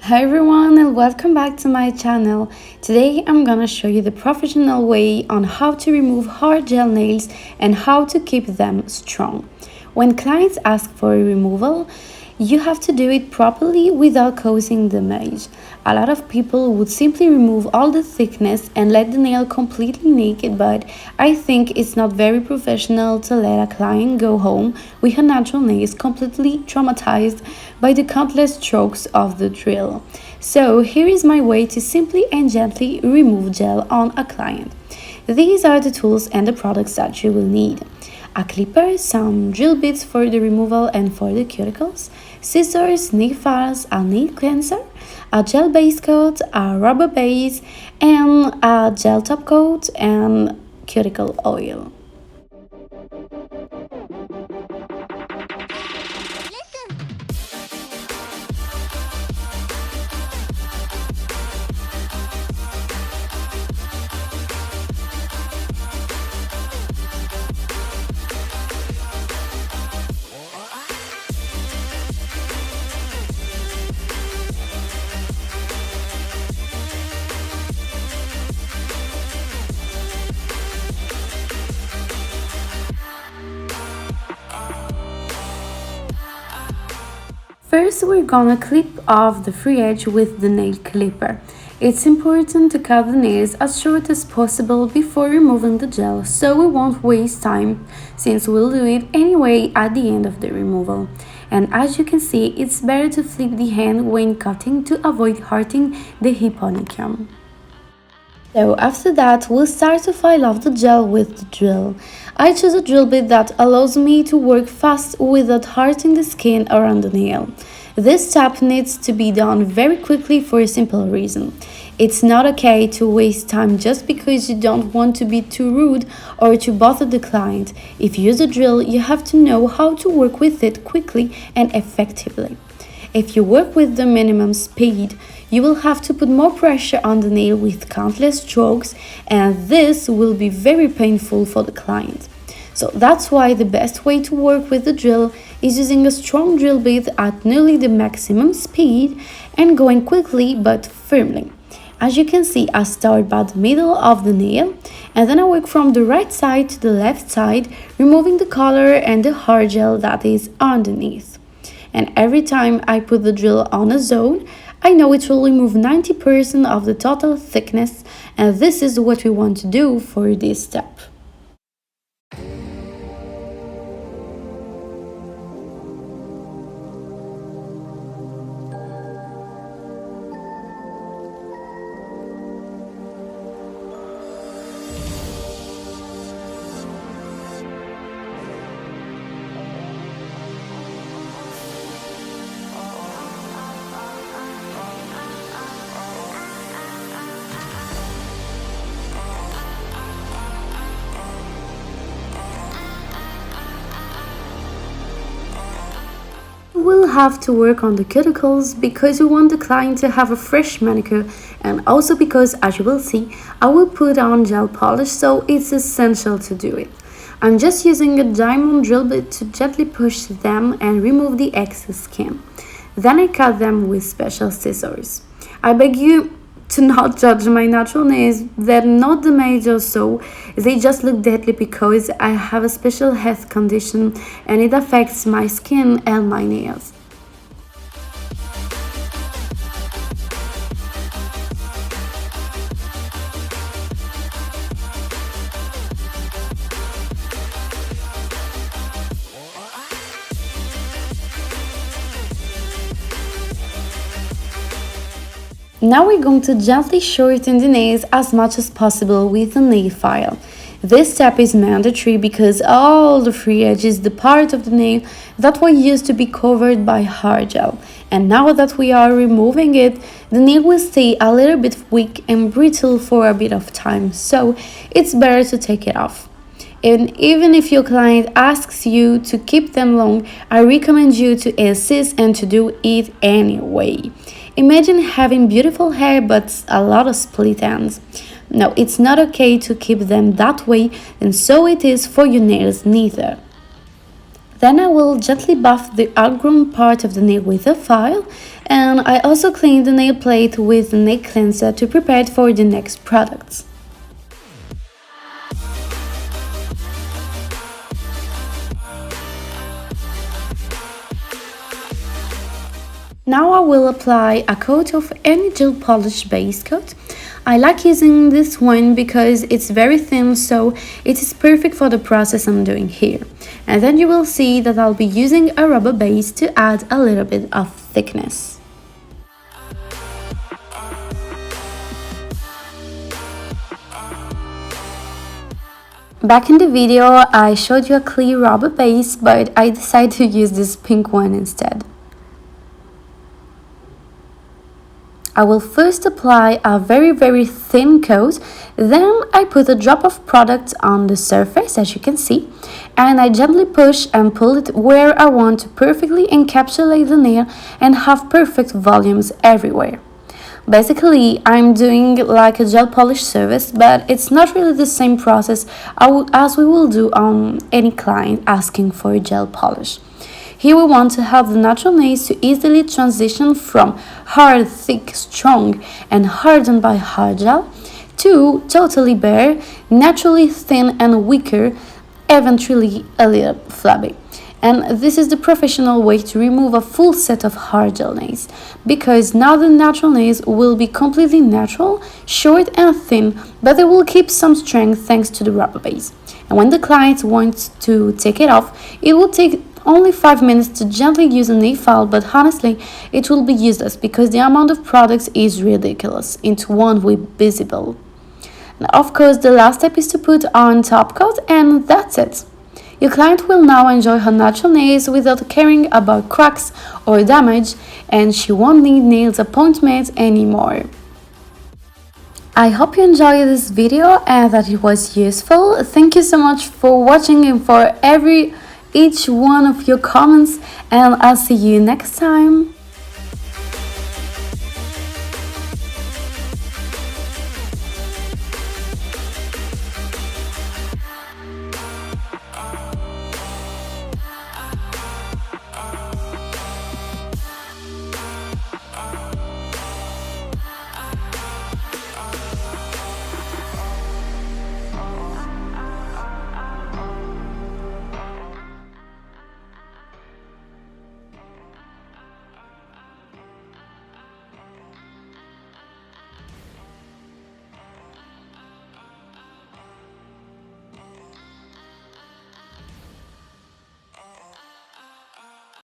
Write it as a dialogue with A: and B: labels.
A: Hi everyone and welcome back to my channel. Today I'm gonna show you the professional way on how to remove hard gel nails and how to keep them strong. When clients ask for a removal, you have to do it properly without causing damage. A lot of people would simply remove all the thickness and let the nail completely naked, but I think it's not very professional to let a client go home with her natural nails completely traumatized by the countless strokes of the drill. So here is my way to simply and gently remove gel on a client. These are the tools and the products that you will need: a clipper, some drill bits for the removal and for the cuticles, scissors, nail files, a nail cleanser, a gel base coat, a rubber base, and a gel top coat and cuticle oil. First, we're gonna clip off the free edge with the nail clipper. It's important to cut the nails as short as possible before removing the gel so we won't waste time, since we'll do it anyway at the end of the removal. And as you can see, it's better to flip the hand when cutting to avoid hurting the hyponychium. So after that, we'll start to file off the gel with the drill. I choose a drill bit that allows me to work fast without hurting the skin around the nail. This step needs to be done very quickly for a simple reason. It's not okay to waste time just because you don't want to be too rude or to bother the client. If you use a drill, you have to know how to work with it quickly and effectively. If you work with the minimum speed, you will have to put more pressure on the nail with countless strokes, and this will be very painful for the client. So that's why the best way to work with the drill is using a strong drill bit at nearly the maximum speed and going quickly but firmly. As you can see, I start by the middle of the nail and then I work from the right side to the left side, removing the color and the hard gel that is underneath. And every time I put the drill on a zone, I know it will remove 90% of the total thickness, and this is what we want to do for this step. We'll have to work on the cuticles because we want the client to have a fresh manicure, and also because, as you will see, I will put on gel polish, so it's essential to do it. I'm just using a diamond drill bit to gently push them and remove the excess skin. Then I cut them with special scissors. I beg you to not judge my natural nails. They're not damaged or so, they just look deadly because I have a special health condition and it affects my skin and my nails. Now we're going to gently shorten the nails as much as possible with a nail file. This step is mandatory because all the free edge is the part of the nail that was used to be covered by hard gel. And now that we are removing it, the nail will stay a little bit weak and brittle for a bit of time, so it's better to take it off. And even if your client asks you to keep them long, I recommend you to insist and to do it anyway. Imagine having beautiful hair but a lot of split ends. No, it's not okay to keep them that way, and so it is for your nails neither. Then I will gently buff the outgrown part of the nail with a file, and I also clean the nail plate with the nail cleanser to prepare it for the next products. Now I will apply a coat of any gel polish base coat. I like using this one because it's very thin, so it is perfect for the process I'm doing here. And then you will see that I'll be using a rubber base to add a little bit of thickness. Back in the video, I showed you a clear rubber base, but I decided to use this pink one instead. I will first apply a very thin coat, then I put a drop of product on the surface, as you can see, and I gently push and pull it where I want to perfectly encapsulate the nail and have perfect volumes everywhere. Basically, I'm doing like a gel polish service, but it's not really the same process as we will do on any client asking for a gel polish. Here we want to have the natural nails to easily transition from hard, thick, strong and hardened by hard gel to totally bare, naturally thin and weaker, eventually a little flabby. And this is the professional way to remove a full set of hard gel nails, because now the natural nails will be completely natural, short and thin, but they will keep some strength thanks to the rubber base. And when the client wants to take it off, it will take only 5 minutes to gently use a nail file, but honestly, it will be useless because the amount of products is ridiculous. It won't be visible. And of course, the last step is to put on top coat, and that's it. Your client will now enjoy her natural nails without caring about cracks or damage, and she won't need nails appointments anymore. I hope you enjoyed this video and that it was useful. Thank you so much for watching and for each one of your comments, and I'll see you next time.